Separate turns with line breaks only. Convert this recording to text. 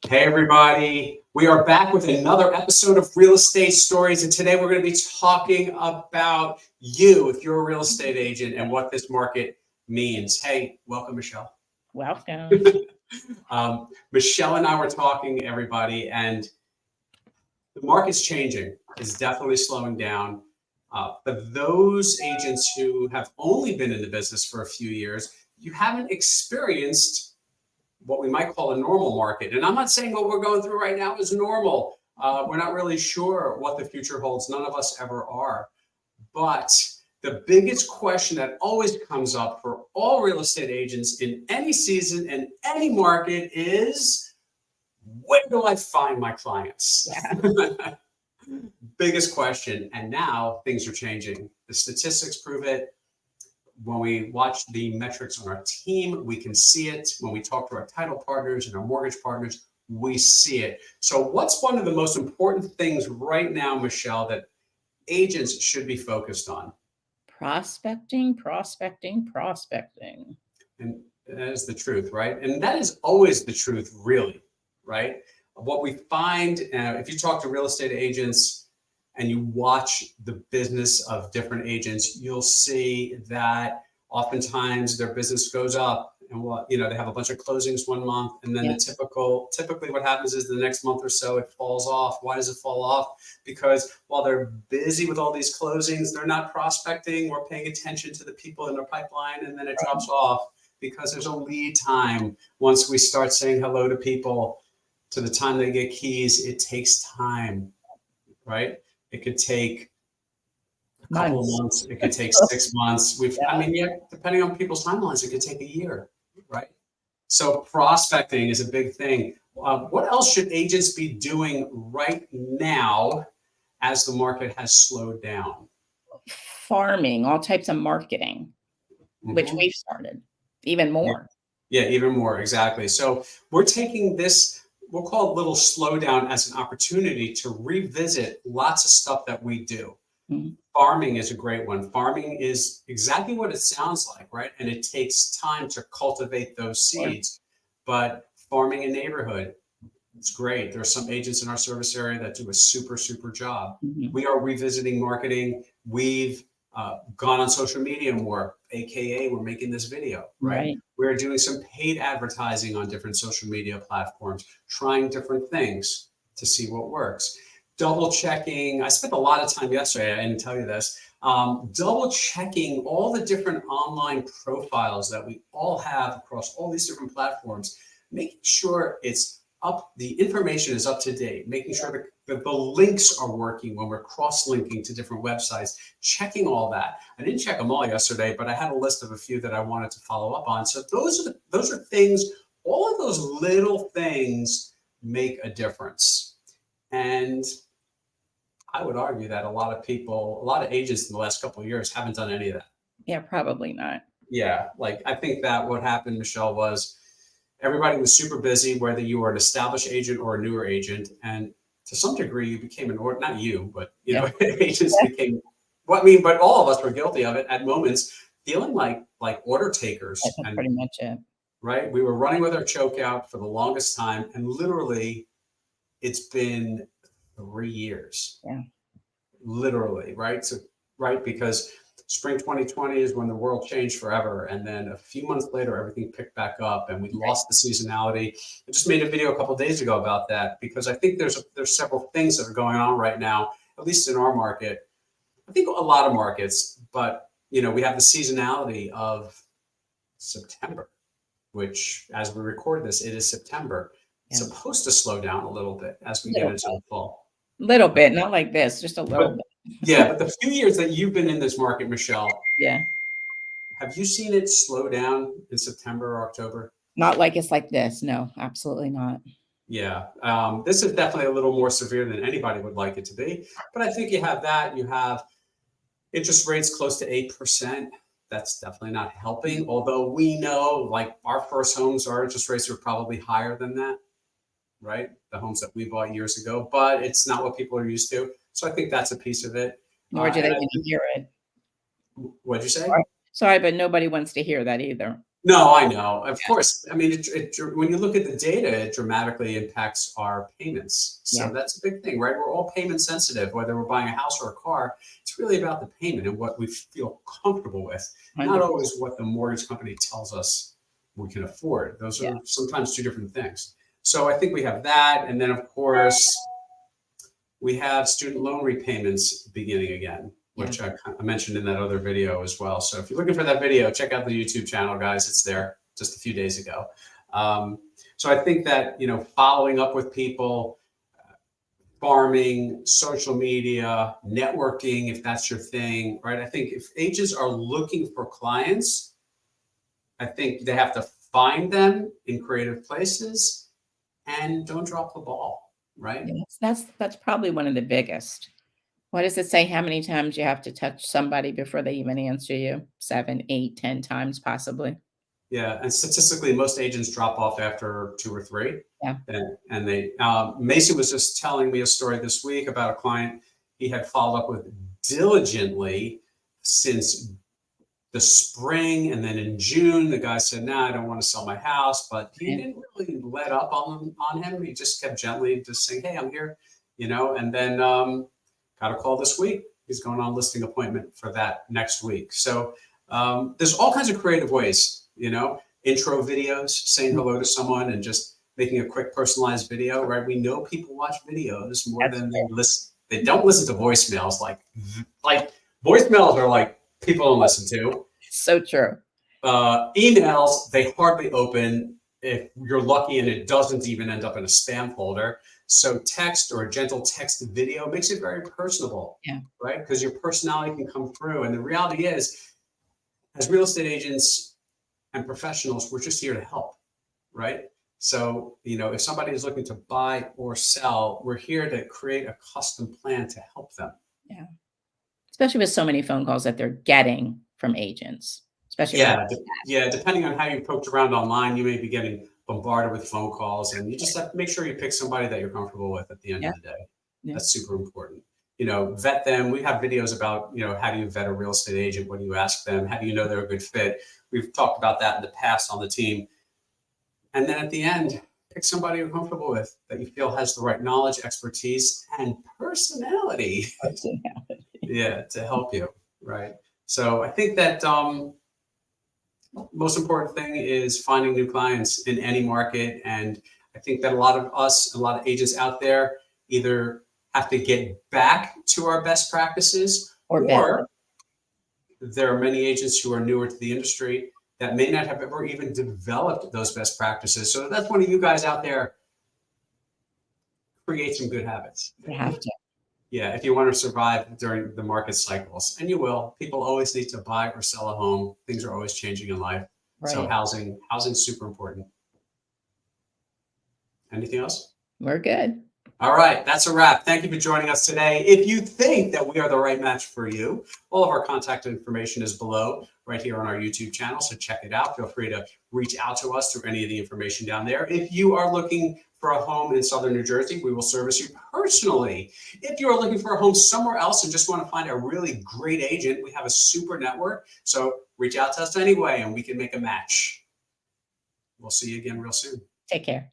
Hey, everybody. We are back with another episode of Real Estate Stories. And today we're going to be talking about you, if you're a real estate agent, and what this market means. Hey, welcome, Michelle.
Welcome.
Michelle and I were talking, everybody, and the market's changing. It's definitely slowing down. But those agents who have only been in the business for a few years, you haven't experienced what we might call a normal market. And I'm not saying what we're going through right now is normal. We're not really sure what the future holds. None of us ever are. But the biggest question that always comes up for all real estate agents in any season and any market is, where do I find my clients?
Yeah.
Biggest question. And now things are changing. The statistics prove it. When we watch the metrics on our team, we can see it. When we talk to our title partners and our mortgage partners, we see it. So what's one of the most important things right now, Michelle, that agents should be focused on?
Prospecting.
And that is the truth, right? And that is always the truth, really, right? What we find, if you talk to real estate agents, and you watch the business of different agents, you'll see that oftentimes their business goes up and they have a bunch of closings one month, and then typically what happens is the next month or so it falls off. Why does it fall off? Because while they're busy with all these closings, they're not prospecting or paying attention to the people in their pipeline, and then it drops off because there's a lead time. Once we start saying hello to people to the time they get keys, it takes time, right? It could take a couple of months. It could take 6 months. Depending on people's timelines, it could take a year, right? So prospecting is a big thing. What else should agents be doing right now as the market has slowed down?
Farming, all types of marketing, which we've started even more.
Yeah, even more. Exactly. So we're taking this, we'll call it little slowdown, as an opportunity to revisit lots of stuff that we do. Farming is a great one. Farming is exactly what it sounds like, right? And it takes time to cultivate those seeds. But farming a neighborhood, it's great. There are some agents in our service area that do a super job. We are revisiting marketing. We've gone on social media more, AKA we're making this video, right? We're doing some paid advertising on different social media platforms, trying different things to see what works. Double checking. I spent a lot of time yesterday, I didn't tell you this, double checking all the different online profiles that we all have across all these different platforms, making sure it's up, the information is up to date, making sure that the links are working when we're cross-linking to different websites, checking all that. I didn't check them all yesterday, but I had a list of a few that I wanted to follow up on. So those are things, all of those little things make a difference. And I would argue that a lot of agents in the last couple of years haven't done any of that.
Yeah, probably not.
Yeah, I think that what happened, Michelle, was everybody was super busy, whether you were an established agent or a newer agent. And to some degree, you became not you, but agents became, but all of us were guilty of it at moments, feeling like order takers.
That's pretty much it.
Right? We were running with our choke out for the longest time. And literally, it's been 3 years.
Yeah.
Literally, right? So, right, because spring 2020 is when the world changed forever. And then a few months later, everything picked back up and we lost the seasonality. I just made a video a couple of days ago about that, because I think there's several things that are going on right now, at least in our market. I think a lot of markets, but we have the seasonality of September, which, as we record this, it is September. It's supposed to slow down a little bit as we get into the fall.
Little bit, not like this, just a little bit.
Yeah, but the few years that you've been in this market, Michelle, have you seen it slow down in September or October?
Not like it's like this. No, absolutely not.
Yeah, this is definitely a little more severe than anybody would like it to be. But I think you have that. You have interest rates close to 8%. That's definitely not helping. Although we know, our first homes, our interest rates are probably higher than that, right? The homes that we bought years ago, but it's not what people are used to. So I think that's a piece of it.
Nor do they want to hear it.
What'd you say?
Sorry, but nobody wants to hear that either.
No, I know. Of
Yeah.
course. I mean, when you look at the data, it dramatically impacts our payments. So
Yeah.
that's a big thing, right? We're all payment sensitive, whether we're buying a house or a car. It's really about the payment and what we feel comfortable with, not
100%.
always what the mortgage company tells us we can afford. Those
Yeah.
are sometimes two different things. So I think we have that. And then, of course, we have student loan repayments beginning again, which I mentioned in that other video as well. So if you're looking for that video, check out the YouTube channel, guys. It's there just a few days ago. So I think that, following up with people, farming, social media, networking, if that's your thing, right? I think if agents are looking for clients, I think they have to find them in creative places and don't drop the ball, right?
Yes, that's probably one of the biggest. What does it say? How many times you have to touch somebody before they even answer you? 7, 8, 10 times possibly.
Yeah, and statistically, most agents drop off after 2 or 3.
Yeah.
And they, Macy was just telling me a story this week about a client he had followed up with diligently since the spring. And then in June, the guy said, "Nah, I don't want to sell my house," but he didn't really let up on him. He just kept gently just saying, "Hey, I'm here," and then got a call this week. He's going on a listing appointment for that next week. So there's all kinds of creative ways, intro videos, saying hello to someone and just making a quick personalized video, right? We know people watch videos more than they listen. They don't listen to voicemails. Like voicemails are like people don't listen to.
So true.
Emails, they hardly open if you're lucky, and it doesn't even end up in a spam folder. So text or a gentle text video makes it very personable, right? Because your personality can come through. And the reality is, as real estate agents and professionals, we're just here to help, right? So, if somebody is looking to buy or sell, we're here to create a custom plan to help them.
Yeah. Especially with so many phone calls that they're getting from agents, especially.
Yeah. Depending on how you poked around online, you may be getting bombarded with phone calls, and you just have to make sure you pick somebody that you're comfortable with at the end of the day.
Yeah.
That's super important. Vet them. We have videos about, how do you vet a real estate agent? What do you ask them? How do you know they're a good fit? We've talked about that in the past on the team. And then at the end, pick somebody you're comfortable with, that you feel has the right knowledge, expertise, and personality. To help you, right? So I think that most important thing is finding new clients in any market. And I think that a lot of agents out there either have to get back to our best practices, or there are many agents who are newer to the industry that may not have ever even developed those best practices. So that's one of you guys out there. Create some good habits.
You have to.
Yeah, if you want to survive during the market cycles, and you will. People always need to buy or sell a home. Things are always changing in life. Right. So housing's super important. Anything else?
We're good.
All right, that's a wrap. Thank you for joining us today. If you think that we are the right match for you, all of our contact information is below right here on our YouTube channel, so check it out. Feel free to reach out to us through any of the information down there. If you are looking for a home in Southern New Jersey, we will service you personally. If you are looking for a home somewhere else and just want to find a really great agent, we have a super network, so reach out to us anyway and we can make a match. We'll see you again real soon.
Take care.